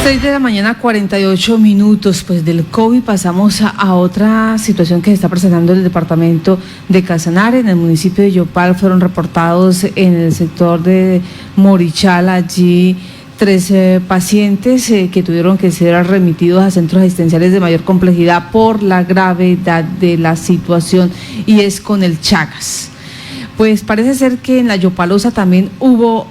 6 de la mañana, 48 minutos. Pues del COVID pasamos a otra situación que se está presentando en el departamento de Casanare. En el municipio de Yopal fueron reportados en el sector de Morichal allí 13 pacientes que tuvieron que ser remitidos a centros asistenciales de mayor complejidad por la gravedad de la situación, y es con el Chagas. Pues parece ser que en la Yopalosa también hubo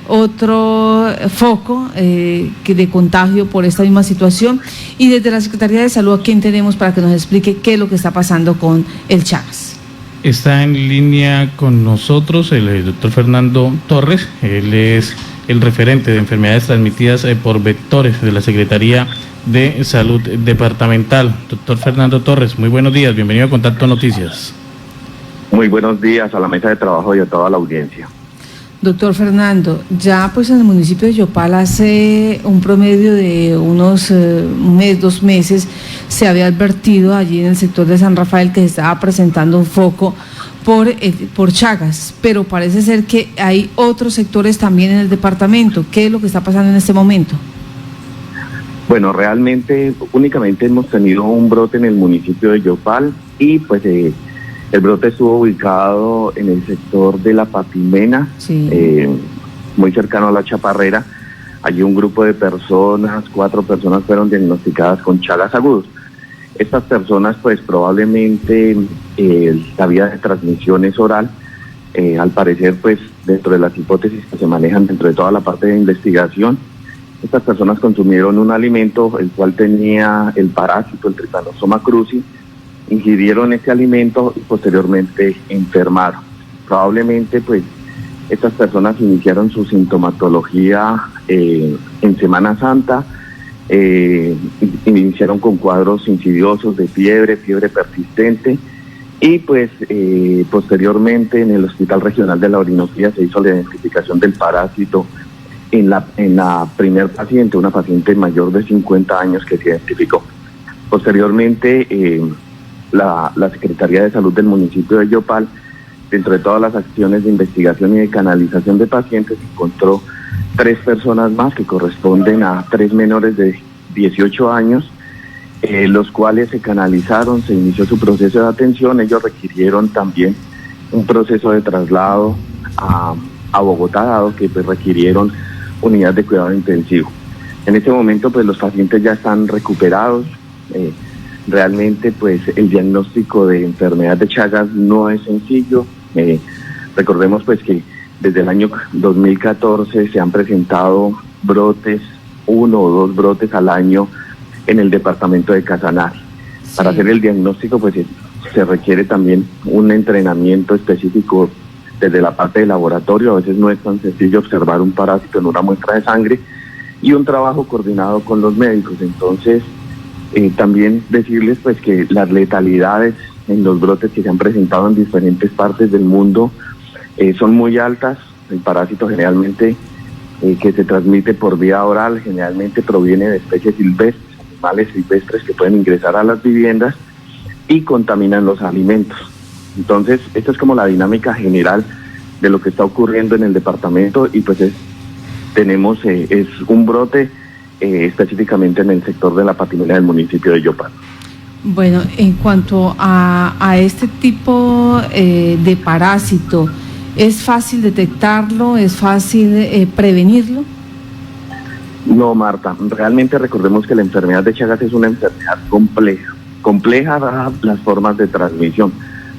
otro foco de contagio por esta misma situación, y desde la Secretaría de Salud, ¿a quién tenemos para que nos explique qué es lo que está pasando con el Chagas? Está en línea con nosotros el doctor Fernando Torres. Él es el referente de enfermedades transmitidas por vectores de la Secretaría de Salud Departamental. Doctor Fernando Torres, muy buenos días, bienvenido a Contacto Noticias. Muy buenos días a la mesa de trabajo y a toda la audiencia. Doctor Fernando, ya pues en el municipio de Yopal hace un promedio de unos un mes, 2 meses, se había advertido allí en el sector de San Rafael que se estaba presentando un foco por Chagas, pero parece ser que hay otros sectores también en el departamento. ¿Qué es lo que está pasando en este momento? Bueno, realmente únicamente hemos tenido un brote en el municipio de Yopal, y pues el brote estuvo ubicado en el sector de La Papimena, sí, muy cercano a la Chaparrera. Allí un grupo de personas, 4 personas fueron diagnosticadas con Chagas agudos. Estas personas pues probablemente la vía de transmisión es oral. Al parecer pues dentro de las hipótesis que se manejan dentro de toda la parte de investigación, estas personas consumieron un alimento el cual tenía el parásito, el Trypanosoma cruzi, ingirieron este alimento y posteriormente enfermaron. Probablemente pues estas personas iniciaron su sintomatología en Semana Santa, iniciaron con cuadros insidiosos de fiebre persistente, y pues posteriormente en el Hospital Regional de la Orinoquía se hizo la identificación del parásito en la primer paciente, una paciente mayor de 50 años que se identificó. Posteriormente la Secretaría de Salud del municipio de Yopal, dentro de todas las acciones de investigación y de canalización de pacientes, encontró 3 personas más que corresponden a 3 menores de 18 años, los cuales se canalizaron, se inició su proceso de atención. Ellos requirieron también un proceso de traslado a Bogotá, dado que pues requirieron unidad de cuidado intensivo. En este momento pues los pacientes ya están recuperados. Realmente pues el diagnóstico de enfermedad de Chagas no es sencillo. Recordemos pues que desde el año 2014 se han presentado brotes, 1 o 2 brotes al año en el departamento de Casanare. Sí. Para hacer el diagnóstico pues se requiere también un entrenamiento específico desde la parte de laboratorio. A veces no es tan sencillo observar un parásito en una muestra de sangre, y un trabajo coordinado con los médicos. Entonces también decirles pues que las letalidades en los brotes que se han presentado en diferentes partes del mundo son muy altas. El parásito generalmente que se transmite por vía oral generalmente proviene de especies silvestres, animales silvestres que pueden ingresar a las viviendas y contaminan los alimentos. Entonces esta es como la dinámica general de lo que está ocurriendo en el departamento, y pues tenemos un brote específicamente en el sector de La Papimena del municipio de Yopal. Bueno, en cuanto a este tipo de parásito, ¿es fácil detectarlo? ¿Es fácil prevenirlo? No, Marta, realmente recordemos que la enfermedad de Chagas es una enfermedad compleja dadas las formas de transmisión.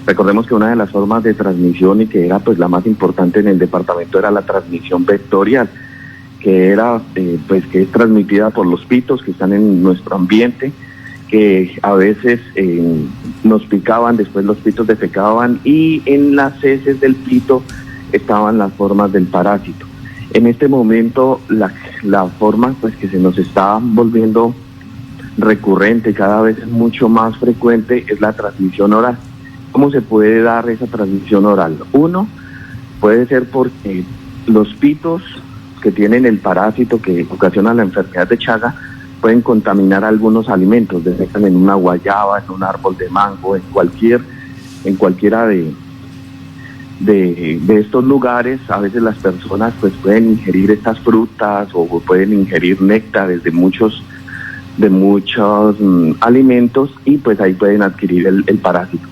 Recordemos que una de las formas de transmisión, y que era pues la más importante en el departamento, era la transmisión vectorial, que es transmitida por los pitos que están en nuestro ambiente, que a veces nos picaban, después los pitos defecaban, y en las heces del pito estaban las formas del parásito. En este momento la forma pues que se nos está volviendo recurrente, cada vez es mucho más frecuente, es la transmisión oral. ¿Cómo se puede dar esa transmisión oral? Uno, puede ser porque los pitos que tienen el parásito que ocasiona la enfermedad de Chagas pueden contaminar algunos alimentos, defecan en una guayaba, en un árbol de mango, en cualquiera de de estos lugares, a veces las personas pues pueden ingerir estas frutas o pueden ingerir néctares de muchos alimentos y pues ahí pueden adquirir el parásito.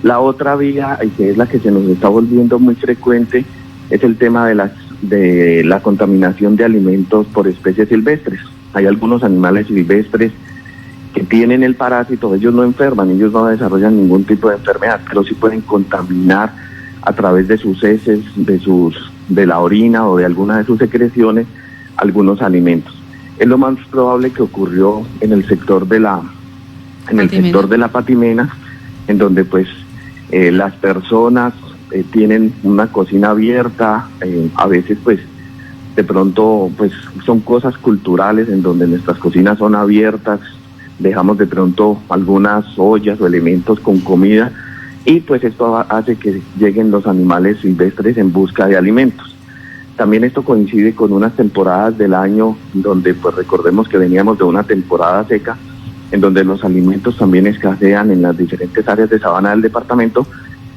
La otra vía, y que es la que se nos está volviendo muy frecuente, es el tema de la contaminación de alimentos por especies silvestres. Hay algunos animales silvestres que tienen el parásito, ellos no enferman, ellos no desarrollan ningún tipo de enfermedad, pero sí pueden contaminar a través de sus heces, de la orina o de alguna de sus secreciones algunos alimentos. Es lo más probable que ocurrió en el sector de la Patimena, en donde pues las personas tienen una cocina abierta, a veces pues de pronto pues son cosas culturales en donde nuestras cocinas son abiertas, dejamos de pronto algunas ollas o elementos con comida y pues esto hace que lleguen los animales silvestres en busca de alimentos. También esto coincide con unas temporadas del año donde pues recordemos que veníamos de una temporada seca en donde los alimentos también escasean en las diferentes áreas de sabana del departamento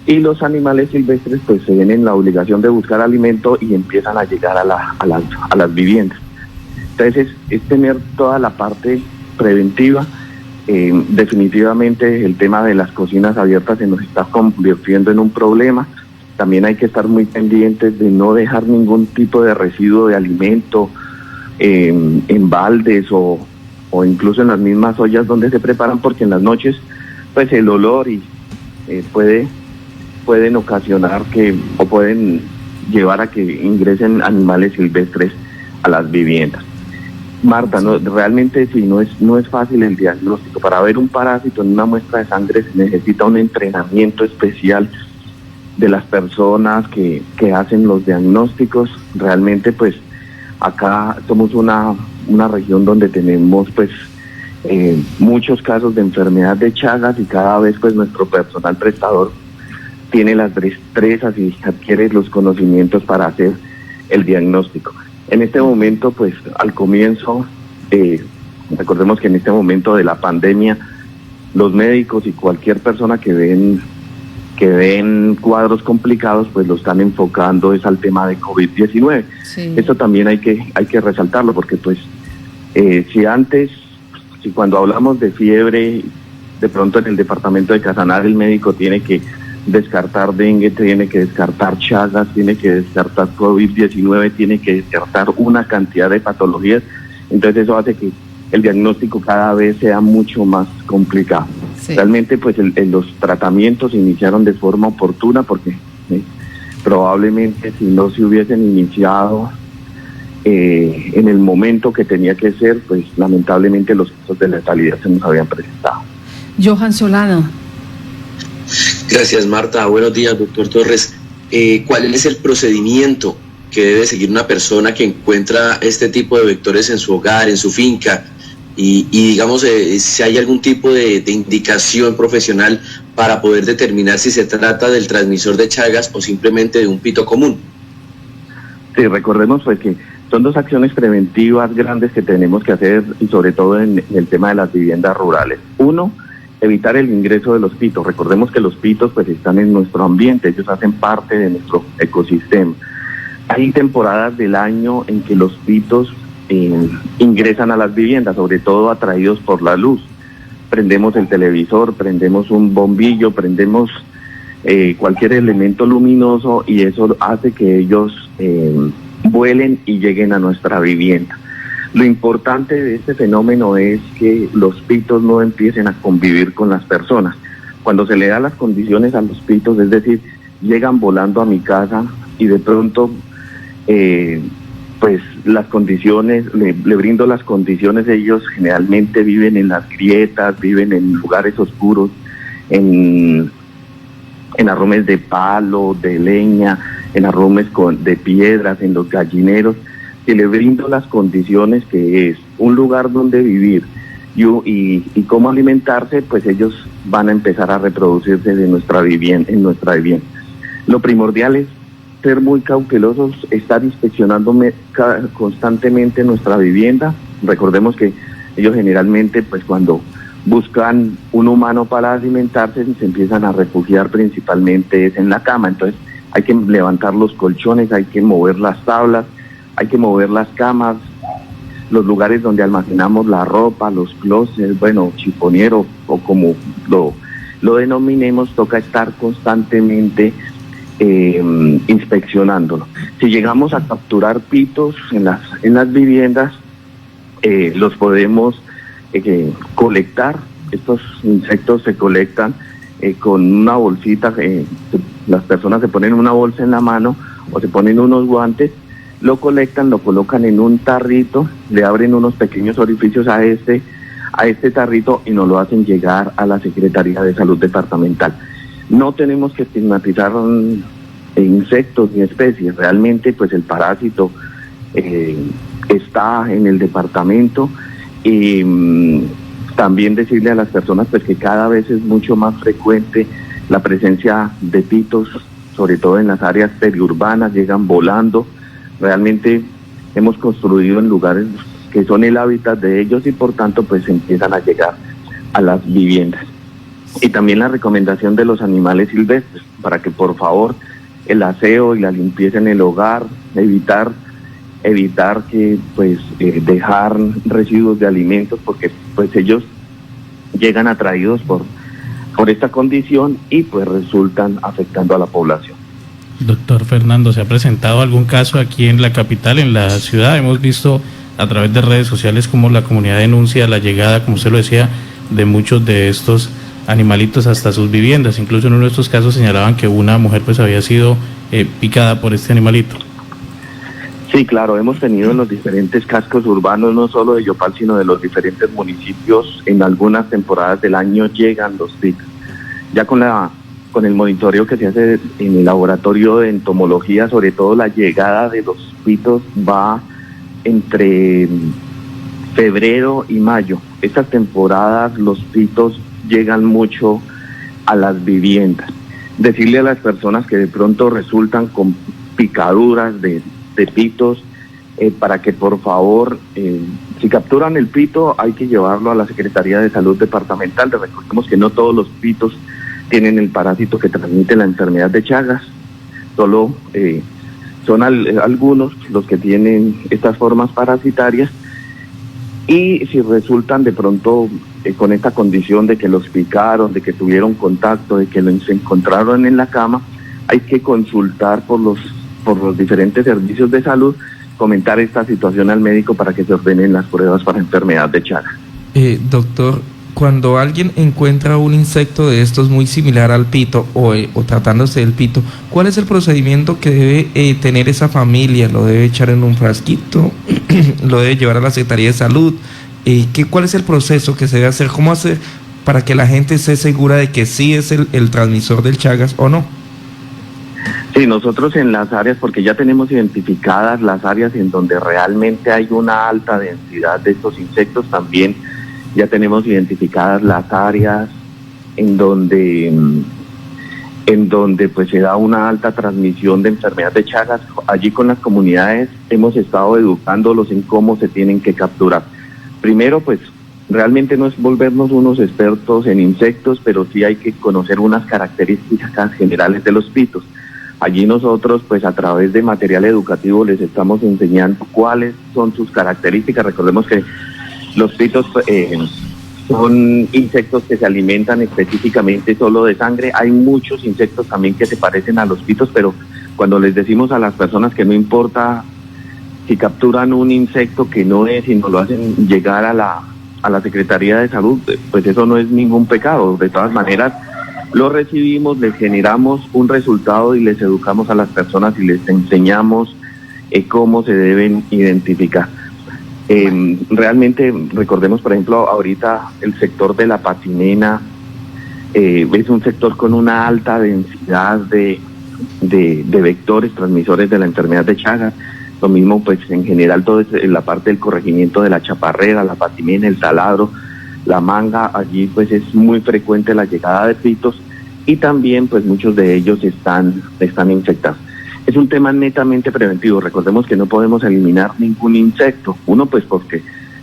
y los animales silvestres pues se ven en la obligación de buscar alimento y empiezan a llegar a las viviendas. Entonces es tener toda la parte preventiva. Definitivamente el tema de las cocinas abiertas se nos está convirtiendo en un problema. También hay que estar muy pendientes de no dejar ningún tipo de residuo de alimento en baldes o incluso en las mismas ollas donde se preparan, porque en las noches pues el olor pueden ocasionar o pueden llevar a que ingresen animales silvestres a las viviendas. Marta, realmente sí, no es fácil el diagnóstico. Para ver un parásito en una muestra de sangre se necesita un entrenamiento especial de las personas que hacen los diagnósticos. Realmente pues acá somos una región donde tenemos pues muchos casos de enfermedad de Chagas y cada vez pues nuestro personal prestador tiene las destrezas y adquiere los conocimientos para hacer el diagnóstico. En este momento pues al comienzo, recordemos que en este momento de la pandemia los médicos y cualquier persona que ven cuadros complicados, pues lo están enfocando es al tema de COVID-19. Sí. Esto también hay que resaltarlo, porque pues si cuando hablamos de fiebre, de pronto en el departamento de Casanare el médico tiene que descartar dengue, tiene que descartar Chagas, tiene que descartar COVID-19, tiene que descartar una cantidad de patologías, entonces eso hace que el diagnóstico cada vez sea mucho más complicado. Sí. Realmente pues los tratamientos se iniciaron de forma oportuna porque probablemente si no se hubiesen iniciado en el momento que tenía que ser, pues lamentablemente los casos de letalidad se nos habían presentado. Johan Solano. Gracias, Marta. Buenos días, doctor Torres. ¿Cuál es el procedimiento que debe seguir una persona que encuentra este tipo de vectores en su hogar, en su finca? Y digamos, si hay algún tipo de indicación profesional para poder determinar si se trata del transmisor de Chagas o simplemente de un pito común. Sí, recordemos pues que son dos acciones preventivas grandes que tenemos que hacer, y sobre todo en el tema de las viviendas rurales. Uno, evitar el ingreso de los pitos. Recordemos que los pitos pues están en nuestro ambiente, ellos hacen parte de nuestro ecosistema. Hay temporadas del año en que los pitos ingresan a las viviendas, sobre todo atraídos por la luz. Prendemos el televisor, prendemos un bombillo, prendemos cualquier elemento luminoso y eso hace que ellos vuelen y lleguen a nuestra vivienda. Lo importante de este fenómeno es que los pitos no empiecen a convivir con las personas. Cuando se le da las condiciones a los pitos, es decir, llegan volando a mi casa y de pronto pues las condiciones, le brindo las condiciones, ellos generalmente viven en las grietas, viven en lugares oscuros, en arromes de palo, de leña, en arromes de piedras, en los gallineros. Si le brindo las condiciones que es un lugar donde vivir y cómo alimentarse, pues ellos van a empezar a reproducirse en nuestra vivienda. Lo primordial es ser muy cautelosos, estar inspeccionando constantemente nuestra vivienda. Recordemos que ellos generalmente pues cuando buscan un humano para alimentarse se empiezan a refugiar principalmente en la cama, entonces hay que levantar los colchones, hay que mover las tablas, hay que mover las camas, los lugares donde almacenamos la ropa, los closets, bueno, chiponero o como lo denominemos, toca estar constantemente inspeccionándolo. Si llegamos a capturar pitos en las viviendas, los podemos colectar. Estos insectos se colectan con una bolsita, las personas se ponen una bolsa en la mano o se ponen unos guantes, lo colectan, lo colocan en un tarrito, le abren unos pequeños orificios a este tarrito y nos lo hacen llegar a la Secretaría de Salud Departamental. No tenemos que estigmatizar insectos ni especies, realmente pues el parásito está en el departamento y también decirle a las personas pues que cada vez es mucho más frecuente la presencia de pitos, sobre todo en las áreas periurbanas, llegan volando. Realmente hemos construido en lugares que son el hábitat de ellos y por tanto pues empiezan a llegar a las viviendas. Y también la recomendación de los animales silvestres, para que por favor el aseo y la limpieza en el hogar, evitar que pues dejar residuos de alimentos, porque pues ellos llegan atraídos por esta condición y pues resultan afectando a la población. Doctor Fernando, ¿se ha presentado algún caso aquí en la capital, en la ciudad? Hemos visto a través de redes sociales cómo la comunidad denuncia la llegada, como usted lo decía, de muchos de estos animalitos hasta sus viviendas. Incluso en uno de estos casos señalaban que una mujer pues había sido picada por este animalito. Sí, claro, hemos tenido en los diferentes cascos urbanos, no solo de Yopal, sino de los diferentes municipios, en algunas temporadas del año llegan los pitos. Ya con el monitoreo que se hace en el laboratorio de entomología, sobre todo la llegada de los pitos va entre febrero y mayo. Estas temporadas los pitos llegan mucho a las viviendas. Decirle a las personas que de pronto resultan con picaduras de pitos, para que por favor, si capturan el pito, hay que llevarlo a la Secretaría de Salud Departamental. Recordemos que no todos los pitos tienen el parásito que transmite la enfermedad de Chagas, solo son algunos los que tienen estas formas parasitarias, y si resultan de pronto con esta condición de que los picaron, de que tuvieron contacto, de que se encontraron en la cama, hay que consultar por los diferentes servicios de salud, comentar esta situación al médico para que se ordenen las pruebas para enfermedad de Chagas. Doctor, cuando alguien encuentra un insecto de estos muy similar al pito o tratándose del pito, ¿cuál es el procedimiento que debe tener esa familia? ¿Lo debe echar en un frasquito? ¿Lo debe llevar a la Secretaría de Salud? ¿Cuál es el proceso que se debe hacer? ¿Cómo hacer para que la gente esté segura de que sí es el transmisor del Chagas o no? Sí, nosotros en las áreas, porque ya tenemos identificadas las áreas en donde realmente hay una alta densidad de estos insectos, también ya tenemos identificadas las áreas en donde pues se da una alta transmisión de enfermedad de Chagas. Allí con las comunidades hemos estado educándolos en cómo se tienen que capturar. Primero, pues realmente no es volvernos unos expertos en insectos, pero sí hay que conocer unas características generales de los pitos. Allí nosotros, pues a través de material educativo, les estamos enseñando cuáles son sus características. Recordemos que los pitos son insectos que se alimentan específicamente solo de sangre. Hay muchos insectos también que se parecen a los pitos, pero cuando les decimos a las personas que no importa si capturan un insecto que no es y nos lo hacen llegar a la Secretaría de Salud, pues eso no es ningún pecado. De todas maneras, lo recibimos, les generamos un resultado y les educamos a las personas y les enseñamos cómo se deben identificar. Realmente, recordemos, por ejemplo, ahorita el sector de la patinena es un sector con una alta densidad de vectores transmisores de la enfermedad de Chagas. Lo mismo, pues, en general, todo en la parte del corregimiento de la Chaparrera, la patinena, el Taladro, la Manga. Allí, pues, es muy frecuente la llegada de pitos y también, pues, muchos de ellos están infectados. Es un tema netamente preventivo. Recordemos que no podemos eliminar ningún insecto. Uno, pues porque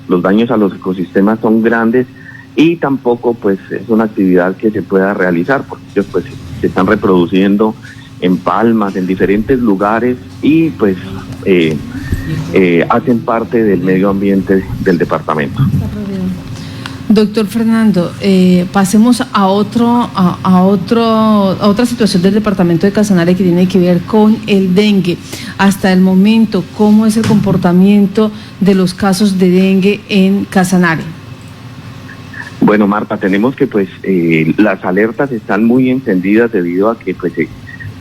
los daños a los ecosistemas son grandes y tampoco pues es una actividad que se pueda realizar porque ellos pues se están reproduciendo en Palmas, en diferentes lugares, y pues hacen parte del medio ambiente del departamento. Doctor Fernando, pasemos a otra situación del departamento de Casanare que tiene que ver con el dengue. Hasta el momento, ¿cómo es el comportamiento de los casos de dengue en Casanare? Bueno, Marta, tenemos que las alertas están muy encendidas debido a que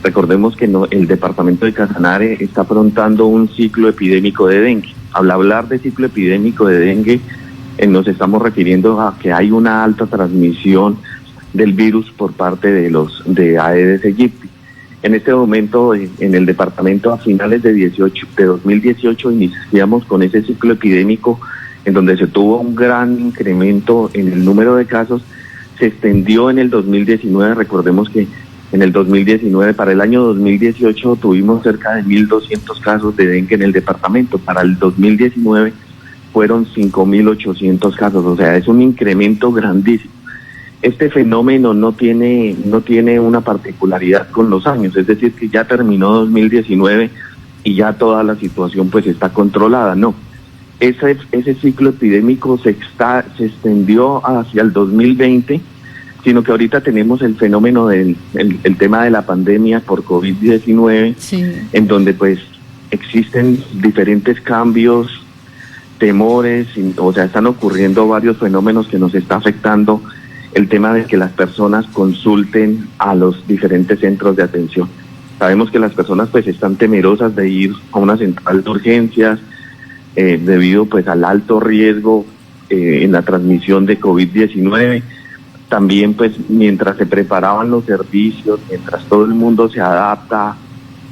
recordemos que el departamento de Casanare está afrontando un ciclo epidémico de dengue. Al hablar de ciclo epidémico de dengue, nos estamos refiriendo a que hay una alta transmisión del virus por parte de Aedes aegypti. En este momento, en el departamento, a finales de 2018, iniciamos con ese ciclo epidémico en donde se tuvo un gran incremento en el número de casos. Se extendió en el 2019, recordemos que en el 2019, para el año 2018, tuvimos cerca de 1.200 casos de dengue en el departamento. Para el 2019 fueron 5.800 casos, o sea, es un incremento grandísimo. Este fenómeno no tiene una particularidad con los años, es decir, que ya terminó 2019 y ya toda la situación pues está controlada, no. Ese ciclo epidémico se extendió hacia el 2020, sino que ahorita tenemos el fenómeno del tema de la pandemia por COVID-19, sí, en donde pues existen diferentes cambios, temores, o sea, están ocurriendo varios fenómenos que nos está afectando el tema de que las personas consulten a los diferentes centros de atención. Sabemos que las personas pues están temerosas de ir a una central de urgencias debido pues al alto riesgo en la transmisión de COVID-19. También pues mientras se preparaban los servicios, mientras todo el mundo se adapta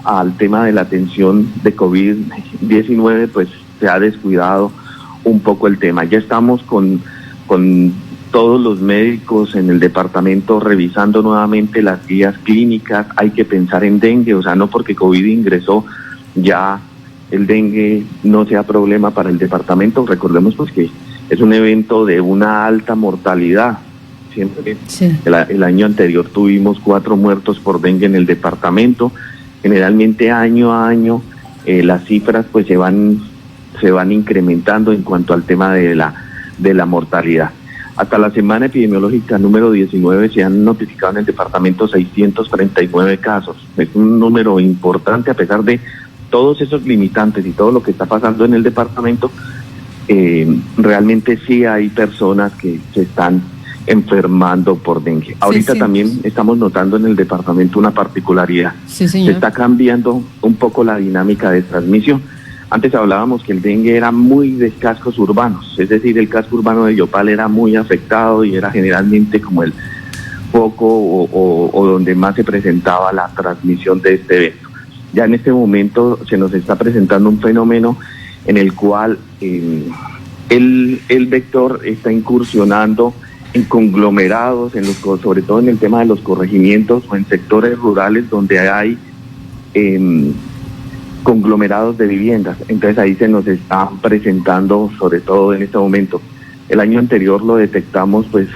al tema de la atención de COVID-19, pues se ha descuidado un poco el tema. Ya estamos con todos los médicos en el departamento revisando nuevamente las guías clínicas. Hay que pensar en dengue, o sea, no porque COVID ingresó ya el dengue no sea problema para el departamento. Recordemos pues que es un evento de una alta mortalidad. Siempre sí. El año anterior tuvimos 4 muertos por dengue en el departamento. Generalmente año a año las cifras pues se van incrementando en cuanto al tema de la mortalidad. Hasta la semana epidemiológica número 19 se han notificado en el departamento 639 casos. Es un número importante a pesar de todos esos limitantes y todo lo que está pasando en el departamento. Realmente sí hay personas que se están enfermando por dengue. Ahorita sí. También estamos notando en el departamento una particularidad. Sí, se está cambiando un poco la dinámica de transmisión. Antes hablábamos que el dengue era muy de cascos urbanos, es decir, el casco urbano de Yopal era muy afectado y era generalmente como el foco o donde más se presentaba la transmisión de este evento. Ya en este momento se nos está presentando un fenómeno en el cual el vector está incursionando en conglomerados, sobre todo en el tema de los corregimientos o en sectores rurales donde hay conglomerados de viviendas. Entonces ahí se nos está presentando, sobre todo en este momento. El año anterior lo detectamos, pues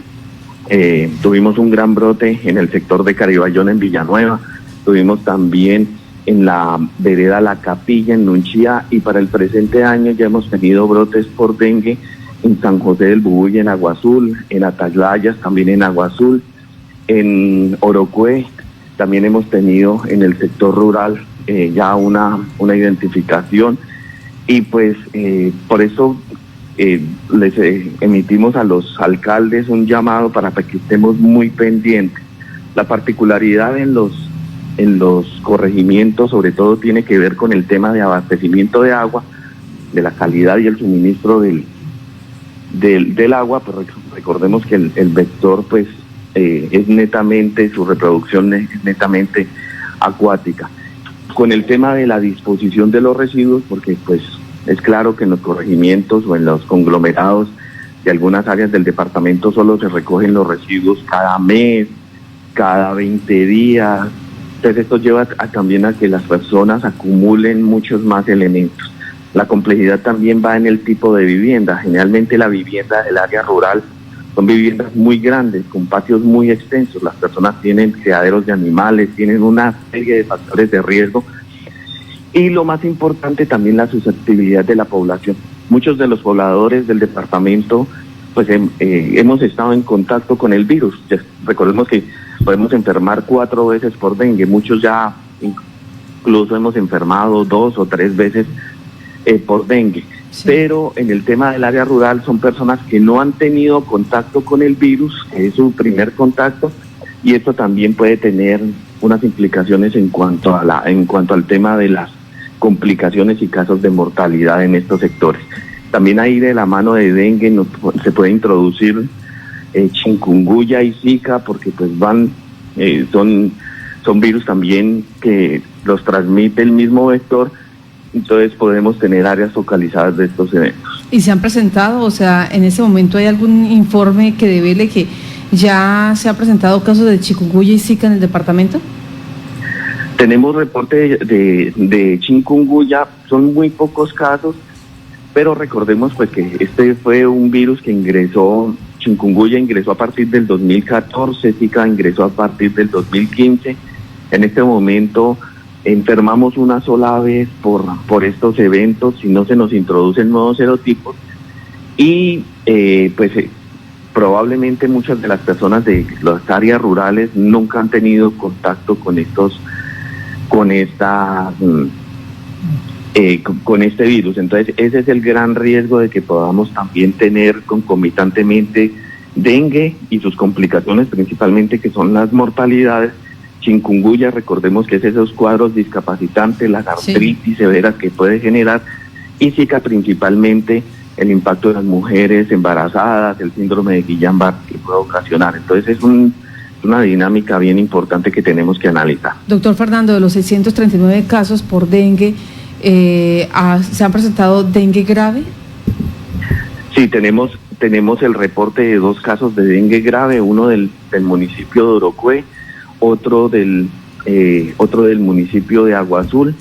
tuvimos un gran brote en el sector de Cariballón en Villanueva, tuvimos también en la vereda La Capilla en Nunchía, y para el presente año ya hemos tenido brotes por dengue en San José del Bubuy, en Agua Azul, en Ataylayas, también en Agua Azul, en Orocue, también hemos tenido en el sector rural ya una identificación, y pues por eso les emitimos a los alcaldes un llamado para que estemos muy pendientes. La particularidad en los corregimientos sobre todo tiene que ver con el tema de abastecimiento de agua, de la calidad y el suministro del agua, pero recordemos que el vector pues es netamente, su reproducción es netamente acuática. Con el tema de la disposición de los residuos, porque pues es claro que en los corregimientos o en los conglomerados de algunas áreas del departamento solo se recogen los residuos cada mes, cada 20 días, entonces esto lleva también a que las personas acumulen muchos más elementos. La complejidad también va en el tipo de vivienda. Generalmente la vivienda del área rural son viviendas muy grandes, con patios muy extensos, las personas tienen criaderos de animales, tienen una serie de factores de riesgo, y lo más importante también la susceptibilidad de la población. Muchos de los pobladores del departamento pues hemos estado en contacto con el virus. Recordemos que podemos enfermar 4 veces por dengue, muchos ya incluso hemos enfermado 2 o 3 veces por dengue. Sí. Pero en el tema del área rural son personas que no han tenido contacto con el virus, que es su primer contacto, y esto también puede tener unas implicaciones en cuanto al tema de las complicaciones y casos de mortalidad en estos sectores. También ahí de la mano de dengue se puede introducir chikungunya y zika, porque pues son virus también que los transmite el mismo vector. Entonces podemos tener áreas focalizadas de estos eventos. ¿Y se han presentado, o sea, en ese momento hay algún informe que devele que ya se ha presentado casos de chikungunya y zika en el departamento? Tenemos reporte de chikungunya, son muy pocos casos, pero recordemos pues que este fue un virus que chikungunya ingresó a partir del 2014, zika ingresó a partir del 2015. En este momento enfermamos una sola vez por estos eventos, si no se nos introducen nuevos serotipos, y probablemente muchas de las personas de las áreas rurales nunca han tenido contacto con este virus. Entonces ese es el gran riesgo de que podamos también tener concomitantemente dengue y sus complicaciones, principalmente que son las mortalidades. Chikungunya, recordemos que es esos cuadros discapacitantes, las artritis severas que puede generar, y zika principalmente el impacto de las mujeres embarazadas, el síndrome de Guillain-Barré que puede ocasionar. Entonces es una dinámica bien importante que tenemos que analizar. Doctor Fernando, de los 639 casos por dengue, ¿se han presentado dengue grave? Sí, tenemos el reporte de 2 casos de dengue grave, uno del municipio de Orocue, otro del municipio de Agua Azul.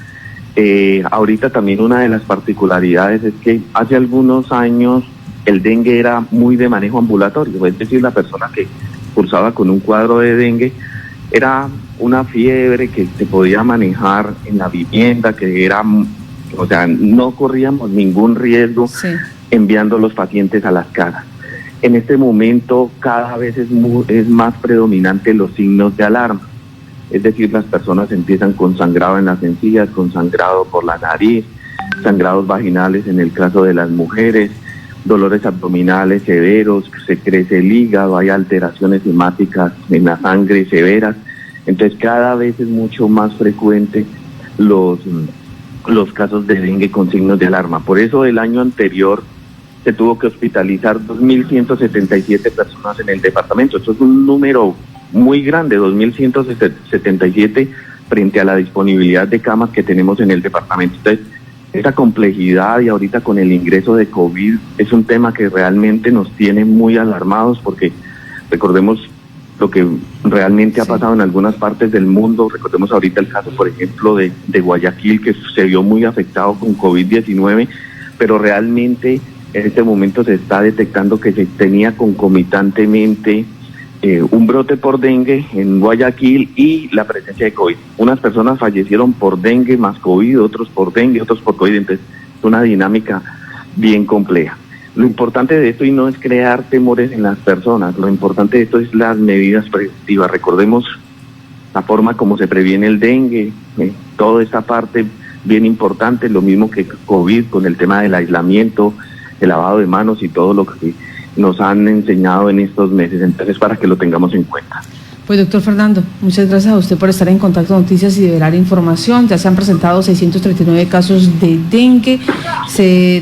Ahorita también una de las particularidades es que hace algunos años el dengue era muy de manejo ambulatorio, es decir, la persona que cursaba con un cuadro de dengue era una fiebre que se podía manejar en la vivienda, no corríamos ningún riesgo enviando los pacientes a las casas. En este momento cada vez es más predominante los signos de alarma, es decir, las personas empiezan con sangrado en las encías, con sangrado por la nariz, sangrados vaginales en el caso de las mujeres, dolores abdominales severos, se crece el hígado, hay alteraciones hemáticas en la sangre severas. Entonces cada vez es mucho más frecuente los casos de dengue con signos de alarma. Por eso el año anterior se tuvo que hospitalizar 2.177 personas en el departamento. Esto es un número muy grande, 2.177 frente a la disponibilidad de camas que tenemos en el departamento. Entonces, esa complejidad y ahorita con el ingreso de COVID es un tema que realmente nos tiene muy alarmados, porque recordemos lo que realmente ha pasado en algunas partes del mundo. Recordemos ahorita el caso, por ejemplo, de Guayaquil, que se vio muy afectado con COVID-19, pero realmente en este momento se está detectando que se tenía concomitantemente un brote por dengue en Guayaquil y la presencia de COVID. Unas personas fallecieron por dengue más COVID, otros por dengue, otros por COVID. Entonces es una dinámica bien compleja. Lo importante de esto, y no es crear temores en las personas, lo importante de esto es las medidas preventivas. Recordemos la forma como se previene el dengue, toda esta parte bien importante, lo mismo que COVID con el tema del aislamiento, el lavado de manos y todo lo que nos han enseñado en estos meses. Entonces, para que lo tengamos en cuenta. Pues doctor Fernando, muchas gracias a usted por estar en Contacto Noticias y develar información. Ya se han presentado 639 casos de dengue, se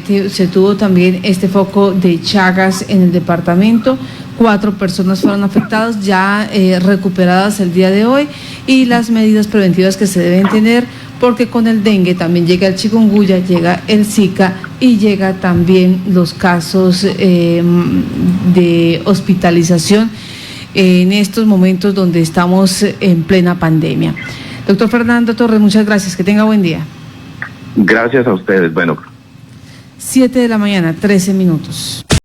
tuvo también este foco de Chagas en el departamento, 4 personas fueron afectadas, ya recuperadas el día de hoy, y las medidas preventivas que se deben tener, porque con el dengue también llega el chikungunya, llega el zika y llega también los casos de hospitalización en estos momentos donde estamos en plena pandemia. Doctor Fernando Torres, muchas gracias, que tenga buen día. Gracias a ustedes. Bueno. 7 de la mañana, 13 minutos.